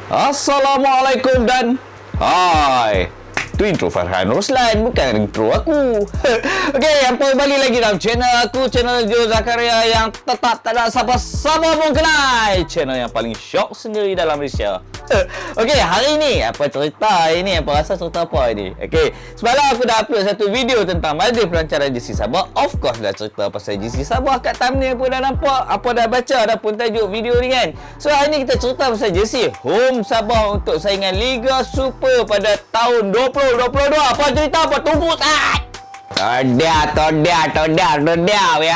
Assalamualaikum dan hai. Itu intro Farhan Ruslan, bukan intro aku. Okey, apa balik lagi dalam channel aku, channel Joe Zakaria yang tetap tak ada siapa-siapa pun kenal. Channel yang paling syok sendiri dalam Malaysia. Okey, hari ni apa cerita ini? Apa rasa cerita apa ini? Okey, semalam aku dah upload satu video tentang majlis pelancaran JC Sabah. Of course dah cerita pasal JC Sabah, kat thumbnail pun dah nampak, apa dah baca dah pun tajuk video ni kan. So hari ni kita cerita pasal JC Home Sabah untuk saingan Liga Super pada tahun 2022. Apa cerita? Apa tunggu tak? Todia. We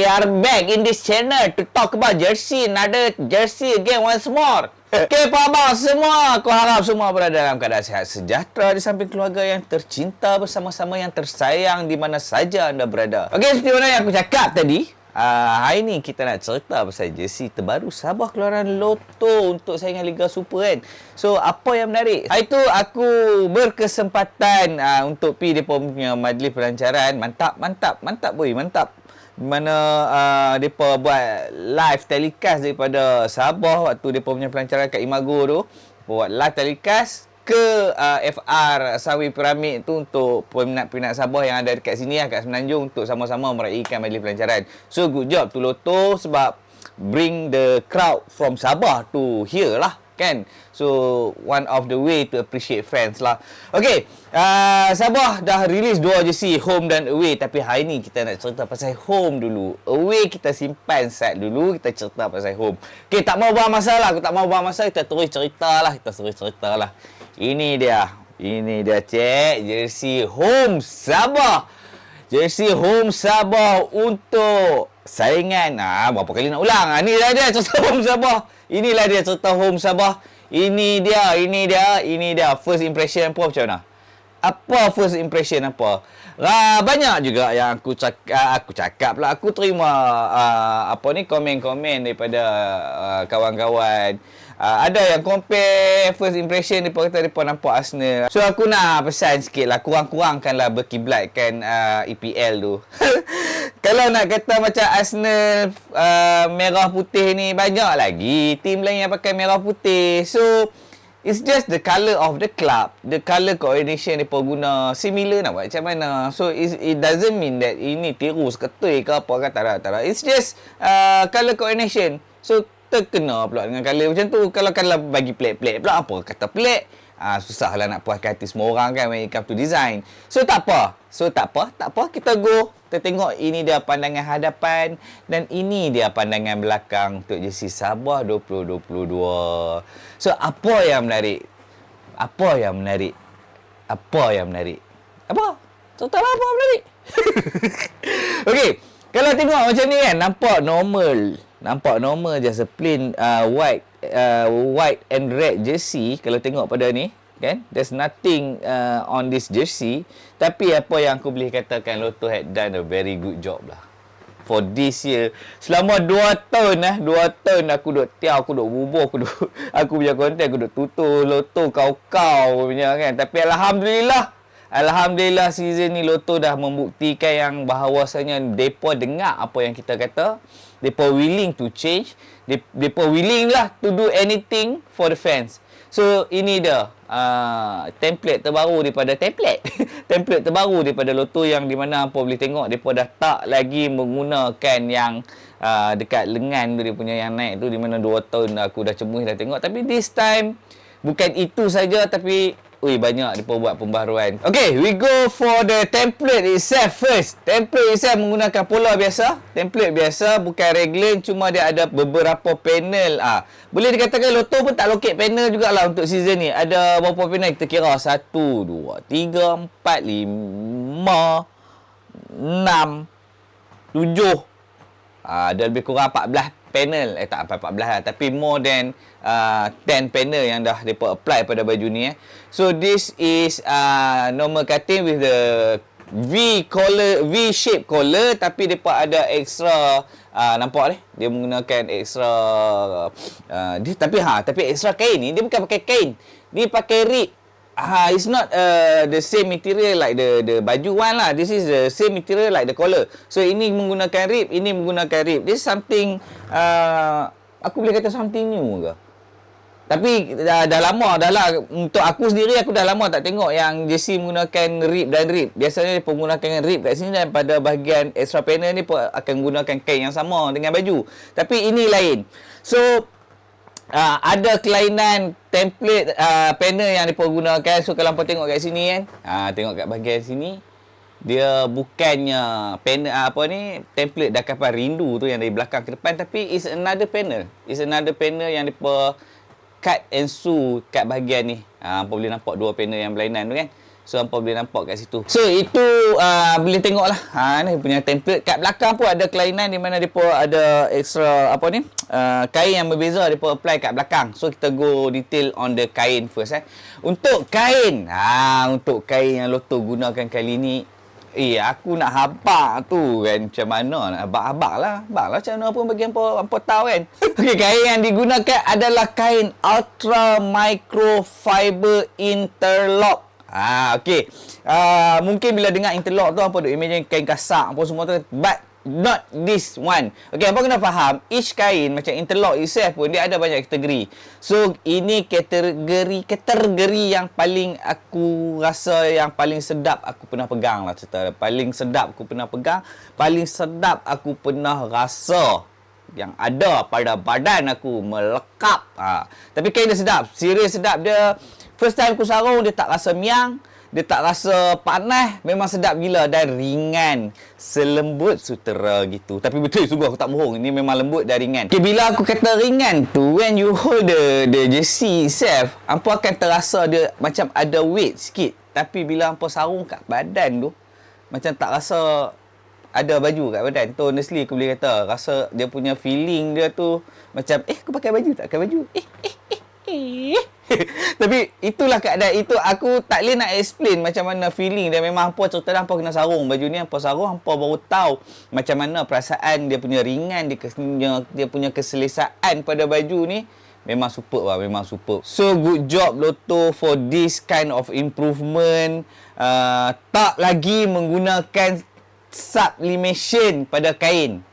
are back in this channel to talk about jersey. Another jersey again once more. Okay, Pak Abang semua, aku harap semua berada dalam keadaan sihat sejahtera di samping keluarga yang tercinta, bersama-sama yang tersayang di mana saja anda berada. Okey, seperti mana yang aku cakap tadi, hari ni kita nak cerita pasal jersey terbaru Sabah keluaran Lotto untuk saingan Liga Super kan. So, apa yang menarik? Hari tu aku berkesempatan untuk pergi depa punya majlis pelancaran. Mantap boy, mantap. Di mana mereka buat live telecast daripada Sabah waktu mereka punya pelancaran kat Imago tu. Buat live telecast ke FR Sawi Piramid tu untuk peminat-peminat Sabah yang ada dekat sini kat Semenanjung untuk sama-sama meraihkan majlis pelancaran. So good job to Lotto sebab bring the crowd from Sabah to here lah kan. So one of the way to appreciate fans lah. Okay, Sabah dah release 2 jersey home dan away, tapi hari ni kita nak cerita pasal home dulu. Away kita simpan set dulu, kita cerita pasal home. Okay, tak mau buang masa lah, aku tak mau buang masa, kita terus cerita lah. Ini dia cek jersey home Sabah. Jersey home Sabah untuk saingan. Berapa kali nak ulang? Inilah dia cerita home Sabah. Inilah dia cerita home Sabah. Ini dia. First impression apa macam mana? Apa first impression apa? Banyak juga yang aku cakap lah. Aku terima komen-komen daripada kawan-kawan. Ada yang compare first impression mereka kata mereka nampak Arsenal. So aku nak pesan sikit lah, kurang-kurangkanlah berkiblatkan EPL tu. Kalau nak kata macam Arsenal merah putih ni, banyak lagi tim lain yang pakai merah putih. So it's just the colour of the club, the colour coordination mereka guna similar, nak buat macam mana. So it doesn't mean that ini tiru seketui ke apa ke, tak ada. It's just colour coordination. So terkena pula dengan colour macam tu. Kalau bagi pelik-pelik pula, apa kata pelik, susahlah nak puaskan hati semua orang kan when it come to design. So tak apa, kita go, kita tengok ini dia pandangan hadapan dan ini dia pandangan belakang untuk jersey Sabah 2022. So apa yang menarik? Apa? Contohlah apa menarik? Okey, kalau tengok macam ni kan, nampak normal just a plain white and red jersey. Kalau tengok pada ni kan, there's nothing on this jersey. Tapi apa yang aku boleh katakan, Lotto had done a very good job lah for this year. Selama 2 tahun aku duk tiaw, aku duk bubuh, aku punya konten, aku duk tutur Lotto kau punya kan. Tapi Alhamdulillah season ni Lotto dah membuktikan yang bahawasanya depa dengar apa yang kita kata. Depa willing to change. Depa willing lah to do anything for the fans. So ini dia template terbaru daripada template terbaru daripada Lotto, yang di mana apa boleh tengok depa dah tak lagi menggunakan yang dekat lengan tu, dia punya yang naik tu, di mana 2 tahun aku dah cemuih dah tengok. Tapi this time bukan itu saja, tapi banyak mereka buat pembaharuan. Okay, we go for the template itself first. Template itself menggunakan pola biasa. Template biasa, bukan raglan. Cuma dia ada beberapa panel. Boleh dikatakan Lotto pun tak lokek panel jugalah untuk season ni. Ada berapa panel? Kita kira 1, 2, 3, 4, 5, 6, 7. Ada lebih kurang 14 panel. Tak 14 lah, tapi more than 10 panel yang dah mereka apply pada baju ni. So this is normal cutting with the V-shape collar, tapi mereka ada extra nampak ni, dia menggunakan extra tapi extra kain ni dia bukan pakai kain, dia pakai rib. It's not the same material like the baju one lah. This is the same material like the collar. So ini menggunakan rib, ini menggunakan rib. This is something aku boleh kata something new ke? Tapi dah lama dah lah. Untuk aku sendiri, aku dah lama tak tengok yang jersey menggunakan rib dan rib. Biasanya dia menggunakan rib kat sini, dan pada bahagian extra panel ni pun akan menggunakan kain yang sama dengan baju. Tapi ini lain. So ada kelainan template panel yang mereka gunakan. So kalau hampa tengok kat sini kan, tengok kat bahagian sini, dia bukannya panel template dah kapal rindu tu yang dari belakang ke depan, tapi is another panel. Is another panel yang mereka cut and sew kat bahagian ni. Hampa boleh nampak dua panel yang berlainan tu kan. So hampa boleh nampak kat situ. So itu boleh tengok lah. Ni punya template. Kat belakang pun ada kelainan di mana depa ada extra kain yang berbeza depa apply kat belakang. So kita go detail on the kain first. Untuk kain, untuk kain yang Lotto gunakan kali ni, aku nak habak tu kan. Macam mana nak habak lah macam mana pun bagi hampa tahu kan. Okey, kain yang digunakan adalah kain ultra microfiber interlock. Okey. Mungkin bila dengar interlock tu hampa duk imagine kain kasak apa semua tu, but not this one. Okey, hampa kena faham each kain macam interlock itself pun dia ada banyak kategori. So ini kategori yang paling aku rasa yang paling sedap aku pernah pegang lah cerita. Paling sedap aku pernah pegang, paling sedap aku pernah rasa yang ada pada badan aku melekap. Tapi kain dia sedap, serius sedap dia. First time aku sarung dia tak rasa miang, dia tak rasa panas, memang sedap gila dan ringan, selembut sutera gitu. Tapi betul sungguh aku tak bohong, ini memang lembut dan ringan. Okay, bila aku kata ringan tu, when you hold the jersey itself, hampa akan terasa dia macam ada weight sikit. Tapi bila hampa sarung kat badan tu, macam tak rasa ada baju kat badan. Tu honestly aku boleh kata, rasa dia punya feeling dia tu macam aku pakai baju tak pakai baju. Tapi itulah keadaan. Itu aku tak boleh nak explain macam mana feeling dia. Memang hampa cerita dah hampa kena sarung baju ni, hampa sarung hampa baru tahu macam mana perasaan dia punya ringan, dia punya keselesaan pada baju ni. Memang superb lah, memang superb. So good job Lotto for this kind of improvement. Tak lagi menggunakan sublimation pada kain.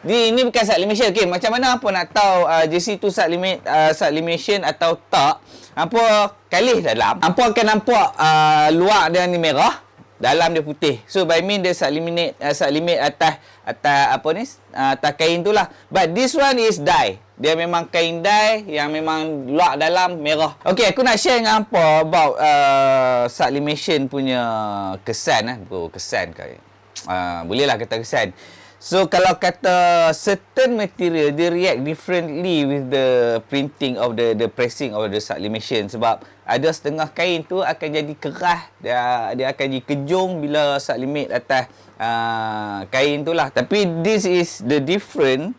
Ini bukan sublimation. Okey, macam mana hampa nak tahu jersey tu sublimation atau tak? Hampa kalih dalam, hampa akan nampak luar dia ni merah, dalam dia putih. So by mean dia sublimate atas atas kain tu lah. But this one is dye. Dia memang kain dye yang memang luar dalam merah. Okey, aku nak share dengan hampa about sublimation punya kesan kesan ke. Bolehlah kata kesan. So kalau kata certain material dia react differently with the printing of the pressing of the sublimation, sebab ada setengah kain tu akan jadi keras, dia akan jadi kejung bila sublimate atas kain tu lah. Tapi this is the different.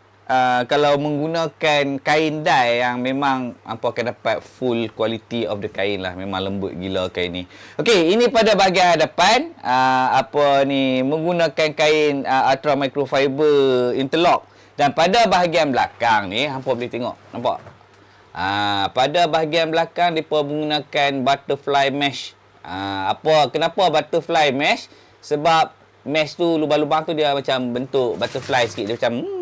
Kalau menggunakan kain dye yang memang hampa akan dapat full quality of the kain lah. Memang lembut gila kain ni. Okey, ini pada bahagian hadapan menggunakan kain ultra microfiber interlock. Dan pada bahagian belakang ni hampa boleh tengok, nampak? Pada bahagian belakang depa menggunakan butterfly mesh. Kenapa butterfly mesh? Sebab mesh tu, lubang-lubang tu dia macam bentuk butterfly sikit. Dia macam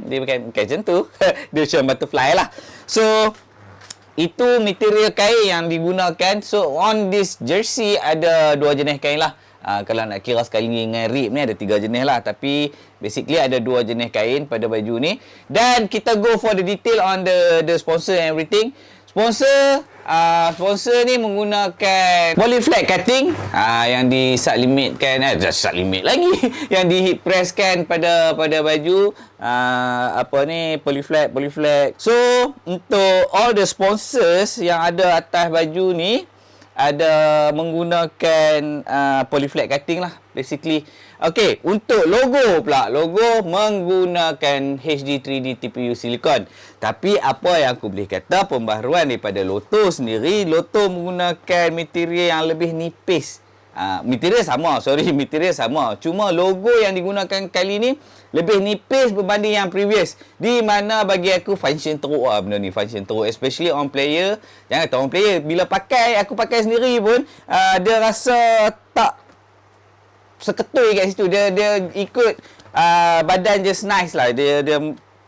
dia bukan macam tu. Dia macam butterfly lah. So itu material kain yang digunakan. So on this jersey ada dua jenis kain lah. Kalau nak kira sekali dengan rib ni ada 3 jenis lah. Tapi basically ada 2 jenis kain pada baju ni. Dan kita go for the detail on the sponsor and everything. Sponsor ni menggunakan polyflat cutting yang disublimate-kan, sublimate lagi yang di heat press-kan pada baju polyflat. So untuk all the sponsors yang ada atas baju ni ada menggunakan polyflat cutting lah basically. Okey, untuk logo pula, logo menggunakan HD 3D TPU silikon. Tapi apa yang aku boleh kata pembaharuan daripada Lotto sendiri, Lotto menggunakan material yang lebih nipis. Material sama. Cuma logo yang digunakan kali ni lebih nipis berbanding yang previous. Di mana bagi aku function teruk lah benda ni. Function teruk. Especially on player. Jangan kata on player. Bila aku pakai sendiri pun, dia rasa tak seketui kat situ. Dia ikut badan just nice lah. Dia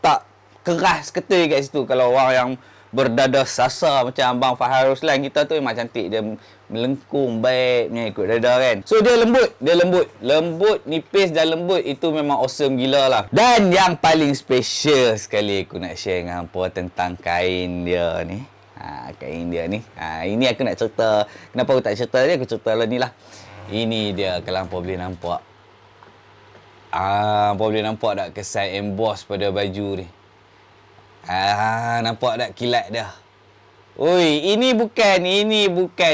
tak keras seketui kat situ. Kalau orang yang berdada sasa macam Abang Fahar Ruslan kita tu memang cantik. Dia melengkung baiknya ikut dada kan. So dia lembut, nipis dan lembut. Itu memang awesome gila lah. Dan yang paling special sekali aku nak share dengan hampa tentang kain dia ni. Kain dia ni. Ini aku nak cerita. Kenapa aku tak cerita dia? Aku cerita lah ni lah. Ini dia kalau hampa boleh nampak. Hampa boleh nampak tak kesan emboss pada baju ni? Nampak tak kilat dah? Oi, ini bukan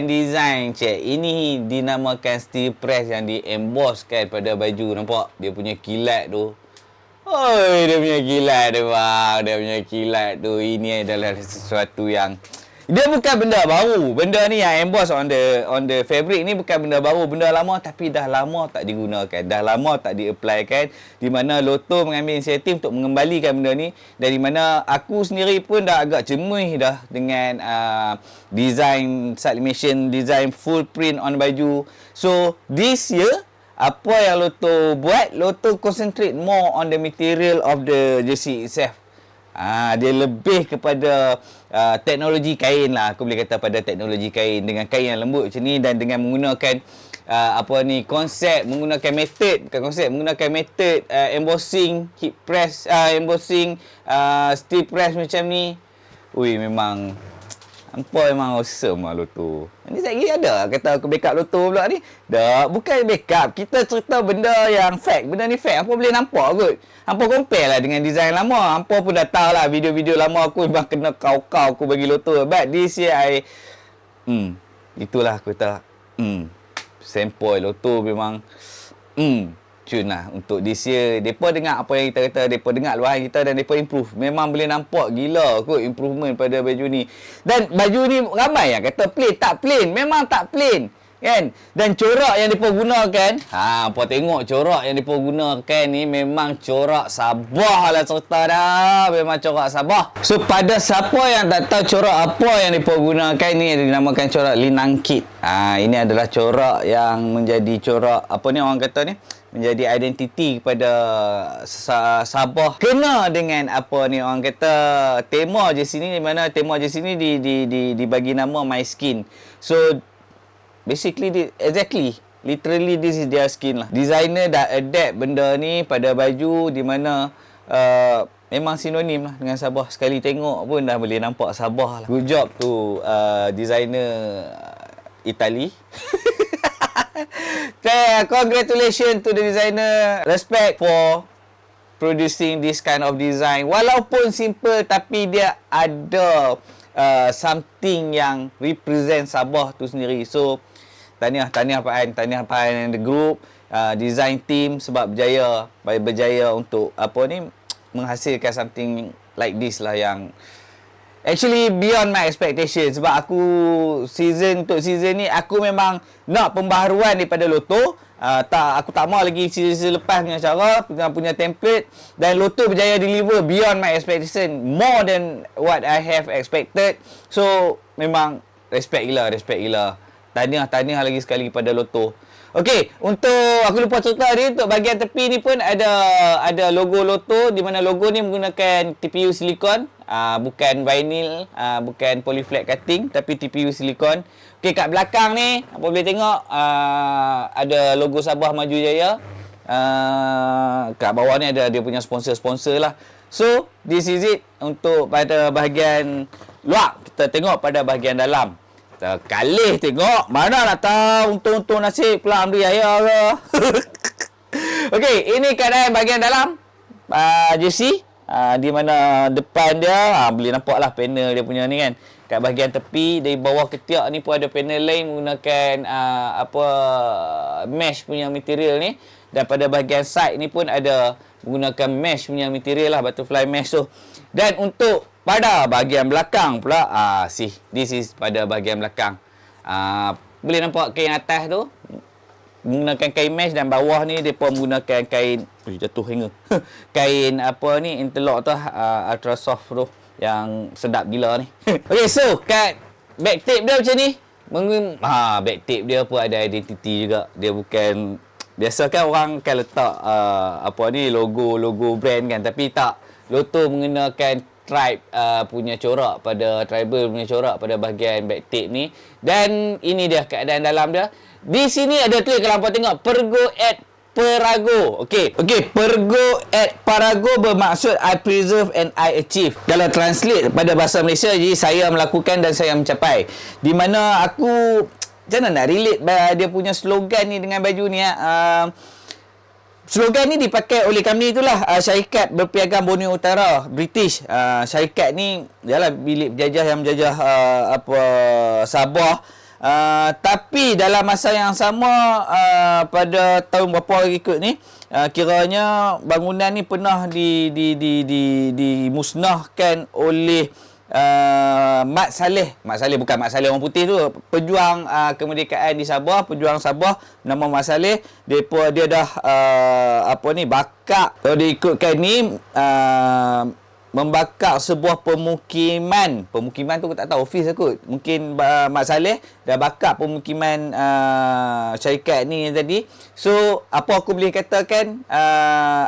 design, cik. Ini dinamakan steel press yang di-embosskan pada baju. Nampak? Dia punya kilat tu. Oi, dia punya kilat tu, bang. Dia punya kilat tu. Ini adalah sesuatu yang... Dia bukan benda baru. Benda ni yang emboss on the fabric ni bukan benda baru. Benda lama tapi dah lama tak digunakan. Dah lama tak di-applykan. Di mana Lotto mengambil inisiatif untuk mengembalikan benda ni. Dan di mana aku sendiri pun dah agak jemuih dah dengan design sublimation, design full print on baju. So, this year, apa yang Lotto buat, Lotto concentrate more on the material of the jersey itself. Dia lebih kepada teknologi kain lah. Aku boleh kata pada teknologi kain. Dengan kain yang lembut macam ni dan dengan menggunakan menggunakan method embossing, heat press, embossing, steel press macam ni. Ui, memang memang awesome lah Lotto. Ni saya lagi ada kata aku backup Lotto pula ni. Dah, bukan backup. Kita cerita benda yang fact. Benda ni fact. Hampa boleh nampak kot. Hampa compare lah dengan design lama. Hampa pun dah tahu lah video-video lama aku memang kena kau-kau aku bagi Lotto. But this year itulah aku kata. Sempoi Lotto memang cun lah untuk this year. Mereka dengar apa yang kita kata, mereka dengar luahan kita dan mereka improve. Memang boleh nampak gila kot improvement pada baju ni. Dan baju ni ramai yang kata plain. Tak plain. Memang tak plain. Kan? Dan corak yang mereka gunakan, apa tengok corak yang mereka gunakan ni memang corak Sabah lah cerita dah. Memang corak Sabah. So, pada siapa yang tak tahu corak apa yang mereka gunakan ni, dinamakan corak Linangkit. Ini adalah corak yang menjadi corak, apa ni orang kata ni? Menjadi identiti kepada Sabah. Kena dengan apa ni orang kata tema jersey ni, di mana tema jersey ni dibagi nama My Skin. So basically literally this is their skin lah. Designer dah adapt benda ni pada baju di mana memang sinonim lah dengan Sabah. Sekali tengok pun dah boleh nampak Sabah lah. Good job tu designer Itali. Congratulations to the designer. Respect for producing this kind of design. Walaupun simple tapi dia ada something yang represent Sabah tu sendiri. So tahniah Pak An and the group, design team sebab berjaya untuk menghasilkan something like this lah yang actually beyond my expectation. Sebab aku season ni aku memang nak pembaharuan daripada Lotto. Aku tak mau lagi season lepas punya cara, punya template, dan Lotto berjaya deliver beyond my expectation, more than what I have expected. So memang respect gila. Tahniah lagi sekali kepada Lotto. Okey, untuk aku lupa cerita ni, untuk bahagian tepi ni pun ada logo Lotto, di mana logo ni menggunakan TPU silikon, bukan vinyl, bukan polyflat cutting, tapi TPU silikon. Okey, kat belakang ni apa boleh tengok ada logo Sabah Maju Jaya. Kat bawah ni ada dia punya sponsor-sponsor lah. So, this is it untuk pada bahagian luar. Kita tengok pada bahagian dalam. Kalih tengok. Mana nak tahu untung-untung nasib pula ambil ayah ke. Okey, ini keadaan bahagian dalam jersey. Di mana depan dia boleh nampak lah panel dia punya ni kan. Kat bahagian tepi dari bawah ketiak ni pun ada panel lain menggunakan mesh punya material ni. Dan pada bahagian side ni pun ada menggunakan mesh punya material lah, butterfly mesh tu. Dan untuk pada bahagian belakang pula, this is pada bahagian belakang. Boleh nampak kain atas tu menggunakan kain mesh, dan bawah ni depa menggunakan kain jatuh hingga. Kain interlock tu ultra soft tu yang sedap gila ni. Okey, so kat back tape dia macam ni. Back tape dia pun ada identiti juga. Dia bukan biasa kan orang kan letak logo brand kan, tapi tak. Lotto menggunakan tribe punya corak pada tribal punya corak pada bahagian back tape ni. Dan ini dia keadaan dalam dia. Di sini ada tulis, kalau hampa tengok, Pergo at Parago. Okey, Pergo at Parago bermaksud I preserve and I achieve. Kalau translate pada bahasa Malaysia, jadi saya melakukan dan saya mencapai. Di mana aku macam mana nak relate dia punya slogan ni dengan baju ni. Slogan ni dipakai oleh kami itulah, syarikat berpiagam Borneo Utara, British. Syarikat ni ialah bilik penjajah yang menjajah Sabah. Tapi dalam masa yang sama, pada tahun berapa ikut ni, kiranya bangunan ni pernah dimusnahkan oleh Mat Saleh bukan Mat Saleh orang putih tu, pejuang kemerdekaan di Sabah, pejuang Sabah nama Mat Saleh. Dia dah bakar, kalau diikutkan ni, membakar sebuah pemukiman tu aku tak tahu, office aku mungkin Mat Saleh dah bakar pemukiman syarikat ni tadi. So apa aku boleh katakan,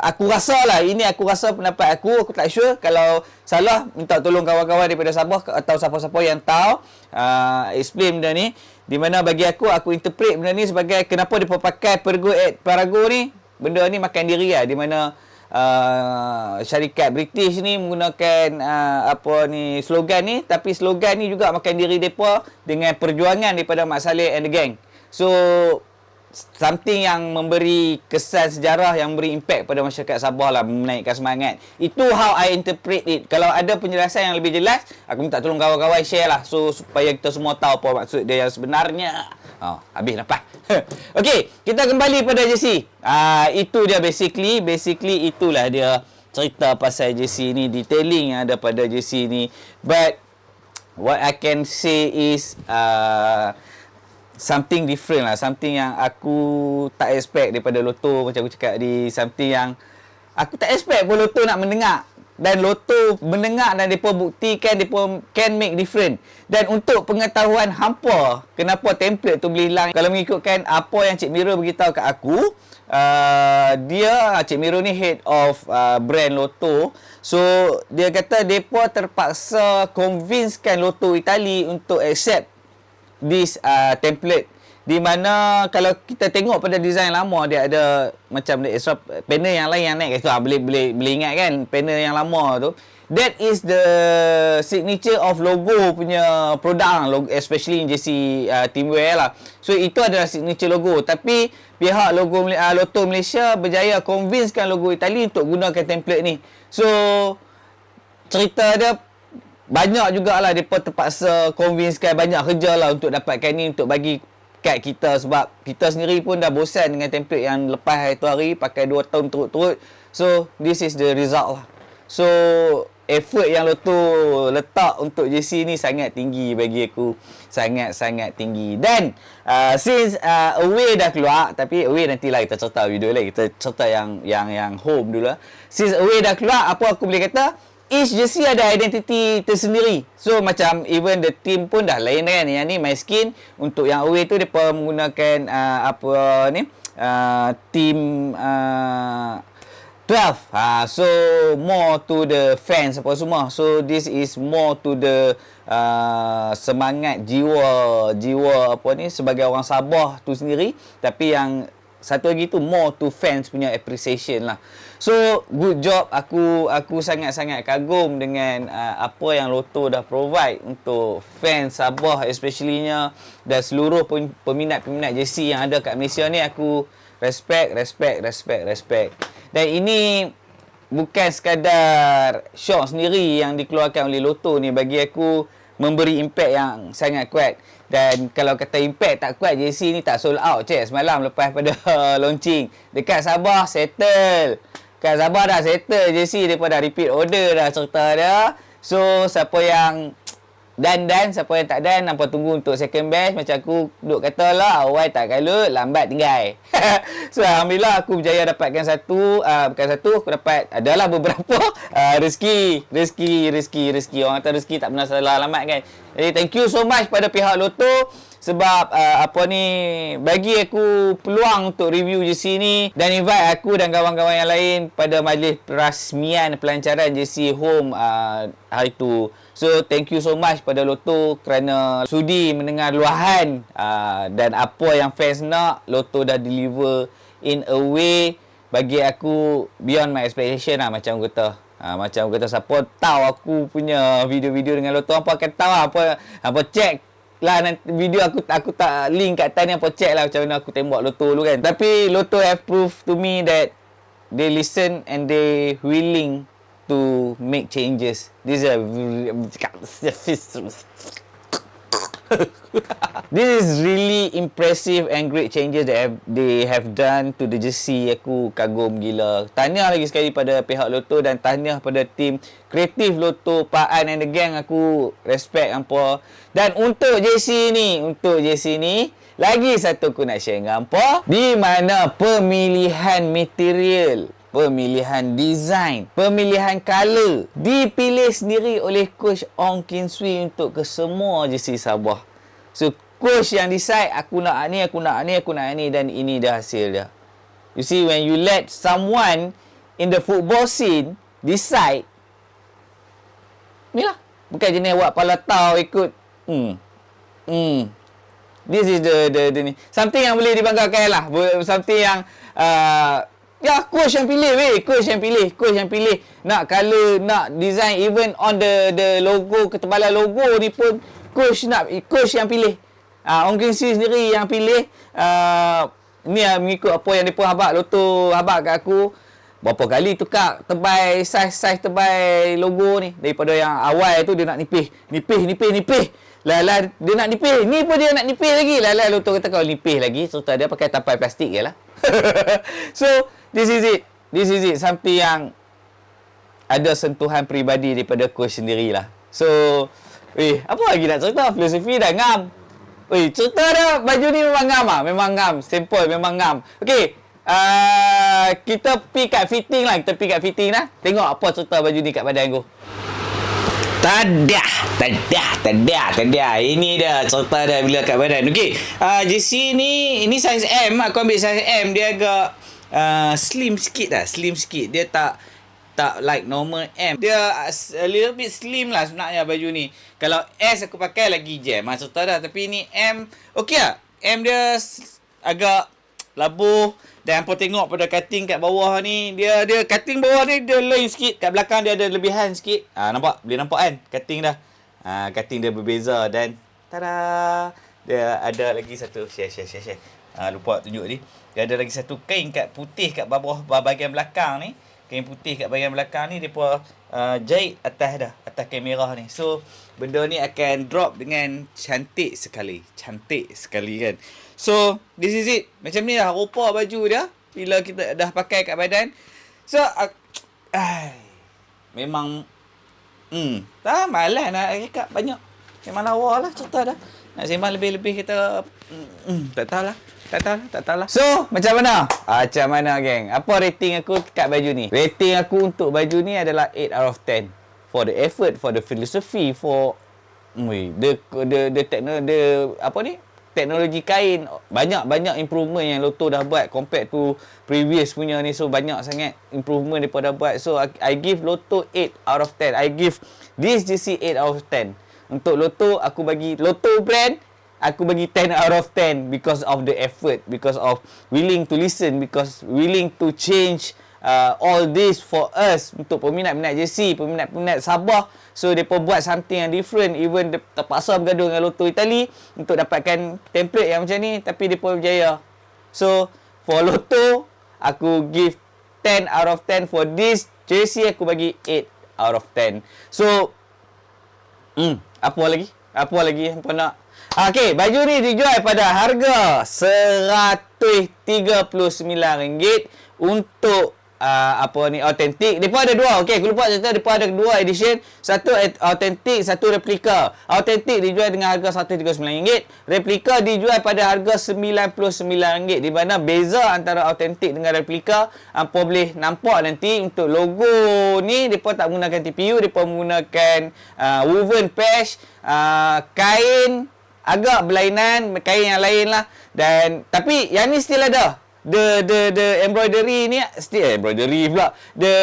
aku rasa pendapat aku tak sure, kalau salah minta tolong kawan-kawan daripada Sabah atau siapa-siapa yang tahu explain benda ni. Di mana bagi aku interpret benda ni sebagai kenapa dia pakai Pergo at Parago ni, benda ni makan diri lah. Di mana syarikat British ni menggunakan slogan ni, tapi slogan ni juga makan diri depa dengan perjuangan daripada Mat Saleh and the gang. So something yang memberi kesan sejarah, yang memberi impact pada masyarakat Sabah lah, menaikkan semangat. Itu how I interpret it. Kalau ada penjelasan yang lebih jelas, aku minta tolong kawan-kawan share lah, so supaya kita semua tahu apa maksud dia yang sebenarnya. Habis nampak. Okey, kita kembali pada jersey. Itu dia basically itulah dia cerita pasal jersey ni, detailing yang ada pada jersey ni. But what I can say is something different lah, something yang aku tak expect daripada Lotto. Macam aku cakap tadi, something yang aku tak expect pun Lotto nak mendengar. Dan Lotto mendengar dan mereka buktikan mereka can make different. Dan untuk pengetahuan hampa, kenapa template tu boleh hilang, kalau mengikutkan apa yang Cik Miro beritahu kat aku, Cik Miro ni head of brand Lotto. So dia kata mereka terpaksa convincekan Lotto Itali untuk accept this template. Di mana kalau kita tengok pada design lama, dia ada macam extra panel yang lain yang naik. Boleh ingat kan panel yang lama tu. That is the signature of logo punya produk, especially in jersey teamwear lah. So itu adalah signature logo. Tapi pihak Lotto Malaysia berjaya convincekan logo Itali untuk gunakan template ni. So cerita dia banyak jugalah, mereka terpaksa convincekan, banyak kerja lah untuk dapatkan ni, untuk bagi kat kita. Sebab kita sendiri pun dah bosan dengan template yang lepas itu hari, pakai 2 tahun turut-turut. So this is the result lah. So effort yang Lotto letak untuk jersey ni sangat tinggi bagi aku, sangat-sangat tinggi. Dan since away dah keluar, tapi away nantilah kita cerita video lagi, kita cerita yang home dulu lah. Since away dah keluar, apa aku boleh kata, each jersey ada identiti tersendiri. So macam even the team pun dah lain kan. Yang ni My Skin, untuk yang away tu depa menggunakan team 12. So more to the fans apa semua. So this is more to the semangat jiwa sebagai orang Sabah tu sendiri. Tapi yang satu lagi tu more to fans punya appreciation lah. So good job. Aku sangat-sangat kagum dengan apa yang Lotto dah provide untuk fans Sabah, especially-nya, dan seluruh peminat-peminat jersey yang ada kat Malaysia ni. Aku respect. Dan ini bukan sekadar shop sendiri yang dikeluarkan oleh Lotto ni, bagi aku memberi impact yang sangat kuat. Dan kalau kata impact tak kuat, jersey ni tak sold out semalam lepas pada launching. Dekat Sabah settle. Kat Sabah dah settle jersey, daripada repeat order dah cerita dia. So siapa yang dan siapa yang tak dan, nampak tunggu untuk second batch. Macam aku duk kata lah, awal tak kalut, lambat tinggal. So alhamdulillah aku berjaya dapatkan bukan satu, aku dapat adalah beberapa rezeki. Orang kata rezeki tak pernah salah alamat kan. Jadi thank you so much pada pihak Lotto. sebab bagi aku peluang untuk review jersey ni dan invite aku dan kawan-kawan yang lain pada majlis perasmian pelancaran jersey home hari tu. So thank you so much pada Lotto kerana sudi mendengar luahan dan apa yang fans nak, Lotto dah deliver in a way bagi aku beyond my expectation lah, macam kata. Macam kata siapa tahu aku punya video-video dengan Lotto, apa akan tahu apa check lah nanti video aku tak link kat atas ni, apa check lah macam mana aku tembak Lotto dulu kan. Tapi Lotto have proved to me that they listen and they willing to make changes. This is really impressive and great changes that they have done to the jersey. Aku kagum gila. Tahniah lagi sekali pada pihak Lotto dan tahniah pada tim kreatif Lotto, Pak An and the gang. Aku respect hampa. Dan untuk jersey ni lagi satu aku nak share dengan hampa, di mana pemilihan material, pemilihan design, pemilihan color dipilih sendiri oleh coach Ong Kin Swee untuk kesemua jersey Sabah. So coach yang decide aku nak ni, aku nak ni, dan ini dah hasil dia. You see, when you let someone in the football scene decide, ni lah, bukan jenis buat pala tahu ikut this is the ni. Something yang boleh dibanggakan lah. Something yang ya, coach yang pilih coach yang pilih nak color, nak design, even on the logo, ketebalan logo ni pun coach yang pilih. Ong Kin Swee sendiri yang pilih. Ni mengikut apa yang depa habaq Lotto habaq kat aku. Berapa kali tukar tebal saiz tebal logo ni, daripada yang awal tu dia nak nipih. Lala dia nak nipih. Ni pun dia nak nipih lagi. Lala Lotto kata kalau nipih lagi, so dia pakai tapai plastik je lah. So this is it. Something yang ada sentuhan peribadi daripada coach sendirilah. So, apa lagi nak cerita? Filosofi dah ngam. Cerita dah, baju ni memang ngam ah. Memang ngam. Simple, memang ngam. Okey. Kita pergi kat fitting lah. Tengok apa cerita baju ni kat badan aku. Tadah. Ini dah cerita dah bila kat badan. Okey. jersey ni, ini size M. Aku ambil size M. Dia agak slim sikit. Dia tak like normal M. Dia a little bit slim lah sebenarnya baju ni. Kalau S aku pakai lagi jam. Cerita dah. Tapi ni M, okey lah. M dia agak labuh. Dan hampa tengok pada cutting kat bawah ni, dia cutting bawah ni dia lain sikit, kat belakang dia ada lebihan sikit. Nampak? Boleh nampak kan cutting dah. Cutting dia berbeza dan tada, dia ada lagi satu share. Lupa tunjuk ni. Dia ada lagi satu kain kat putih kat bawah bahagian belakang ni. Kain putih kat bahagian belakang ni depa jahit atas kain merah ni. So benda ni akan drop dengan cantik sekali kan. So this is it. Macam ni lah rupa baju dia bila kita dah pakai kat badan. So memang tak malas nak rekap banyak. Memang lawa lah cerita dah. Nak sembang lebih-lebih kita tak tahu lah. So, macam mana? Macam mana, geng? Apa rating aku kat baju ni? Rating aku untuk baju ni adalah 8 out of 10. For the effort, for the philosophy, for teknologi kain. Banyak improvement yang Lotto dah buat compared to previous punya ni. So, banyak sangat improvement mereka dah buat. So, I give Lotto 8 out of 10. I give this jersey 8 out of 10. Untuk Lotto, aku bagi Lotto brand, aku bagi 10 out of 10 because of the effort, because of willing to listen, because willing to change all this for us, untuk peminat-peminat jersey, peminat-peminat Sabah. So mereka buat something yang different. Even terpaksa bergaduh dengan Lotto Itali untuk dapatkan template yang macam ni, tapi mereka berjaya. So for Lotto, aku give 10 out of 10. For this jersey, aku bagi 8 out of 10. So apa lagi hampa nak? Okey, baju ni dijual pada harga RM139 untuk autentik. Depa ada dua. Okey, aku lupa cerita, depa ada dua edition. Satu autentik, satu replika. Autentik dijual dengan harga RM139. Replika dijual pada harga RM99. Di mana beza antara autentik dengan replika, hampa boleh nampak nanti untuk logo ni depa tak menggunakan TPU, depa menggunakan woven patch, kain agak berlainan, kain yang lain lah. Dan tapi yang ni still ada. The embroidery ni still embroidery pula. The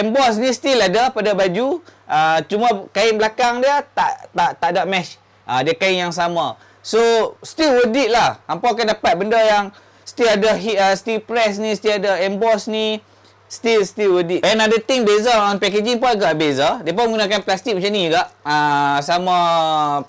emboss ni still ada pada baju. Cuma kain belakang dia tak ada mesh. Dia kain yang sama. So still worth it lah. Hampa akan dapat benda yang still ada steel press ni, still ada emboss ni. Still worth it. Another thing, beza on packaging pun agak beza. Mereka menggunakan plastik macam ni juga. Sama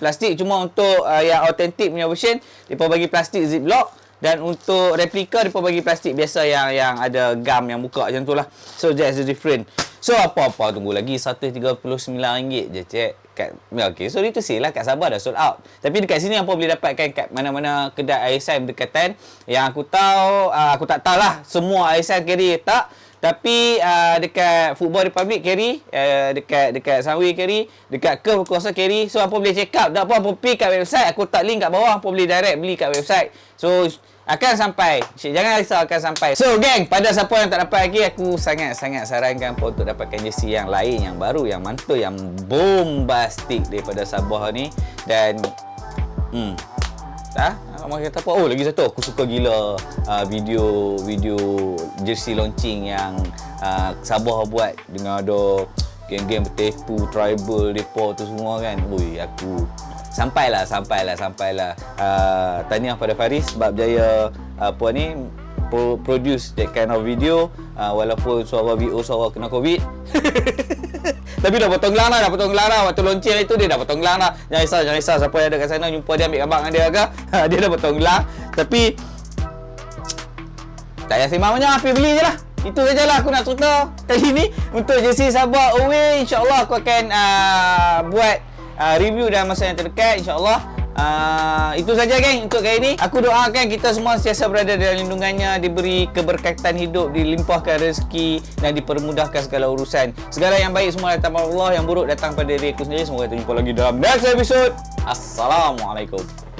plastik, cuma untuk yang authentic punya version, mereka bagi plastik ziplock. Dan untuk replika, mereka bagi plastik biasa yang ada gam yang buka macam tu lah. So that's the different. So apa-apa tunggu lagi RM139 je cek. Okay, so itu sih lah kat Sabah dah sold out. Tapi dekat sini apa boleh dapatkan kat mana-mana kedai air saiz berdekatan. Yang aku tahu, aku tak tahu lah semua air saiz carry tak. Tapi dekat Football Republic carry, dekat Sunway carry, dekat Curve aku rasa carry. So apa boleh check out. Tak apa pergi kat website, aku tak link kat bawah, apa boleh direct beli kat website. So akan sampai. Jangan risau, akan sampai. So gang, pada siapa yang tak dapat lagi, aku sangat-sangat sarankan apa untuk dapatkan jersey yang lain, yang baru, yang mantul, yang bombastik daripada Sabah ni. Dan Mak kata apa? Oh, lagi satu aku suka gila video jersey launching yang Sabah buat dengan ada geng-geng bertepu, tribal depa tu semua kan. Ui, aku sampailah. Tahniah pada Faris sebab berjaya produce that kind of video, walaupun suara VO suara kena COVID. Tapi dah potong gelang dah. Waktu launching itu dia dah potong gelang dah. Jangan risau. Siapa yang ada kat sana jumpa dia, ambil gambar dengan dia ke. Dia dah potong gelang. Tapi tak payah sembang banyak, pergi beli je lah. Itu sajalah aku nak cerita kali ni. Untuk jersey Sabah away, InsyaAllah aku akan buat review dalam masa yang terdekat, InsyaAllah. Itu saja geng untuk kali ini. Aku doakan kita semua sentiasa berada dalam lindungannya, diberi keberkatan hidup, dilimpahkan rezeki dan dipermudahkan segala urusan. Segala yang baik semua datang dari Allah, yang buruk datang pada diri aku sendiri. Semoga kita jumpa lagi dalam next episode. Assalamualaikum.